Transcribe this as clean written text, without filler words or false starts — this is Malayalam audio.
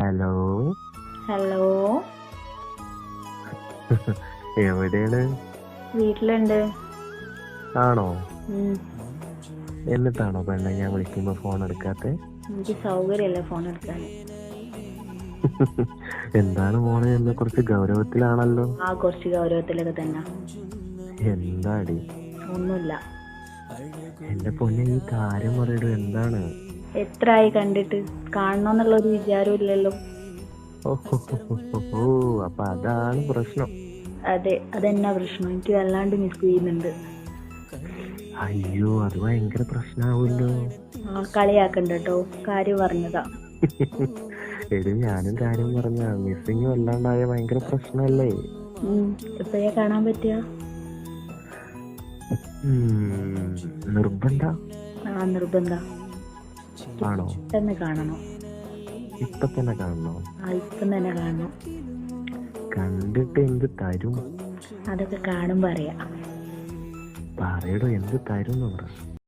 ഹലോ. ഹലോ. എവിടെയാണ്? വീട്ടിലുണ്ട്. ആണോ? ഉം. എന്നിട്ടാണോ പെണ്ണെ ഞാൻ വിളിക്കുമ്പോ ഫോൺ എടുക്കാത്തെ? എനിക്ക് സൗകര്യല്ല ഫോൺ എടുക്കാൻ. എന്താണ് മോളെ എന്ന് കുറച്ച് ഗൗരവത്തിലാണല്ലോ? കുറച്ച് ഗൗരവത്തിലൊക്കെ തന്നെ. എന്താടി? ഒന്നുമില്ല. എന്റെ പൊന്നെ, ഈ കാര്യം പറയടോ, എന്താണ്? എത്രയായി കണ്ടിട്ട്? കാണണമെന്നുള്ള ഒരു വിചാരം ഇല്ലല്ലോ. ഓ, അപ്പൊ അതാണ് പ്രശ്നം. അതെ, അതെന്നാ പ്രശ്നം? എനിക്ക് വല്ലാണ്ട് മിസ് ചെയ്യുന്നുണ്ട്. അയ്യോ, അത് ഭയങ്കര പ്രശ്നാവൂല്ലോ. കളിയാക്കണ്ട കേട്ടോ, കാര്യം പറഞ്ഞതാ. എടി, ഞാനും കാര്യം പറഞ്ഞ മിസ്സിങ് വല്ലാണ്ടായ ഭയങ്കര പ്രശ്നല്ലേ? എപ്പോഴാ കാണാൻ പറ്റുക? നിർബന്ധ? നിർബന്ധ. ആണോ? തന്നെ കാണണം. ഇപ്പൊ തന്നെ കാണണോ? ഇപ്പം തന്നെ കാണണം. കണ്ടിട്ട് എന്ത് തരും? അതൊക്കെ കാണുമ്പോ അറിയാം. പറയടോ, എന്ത് തരും?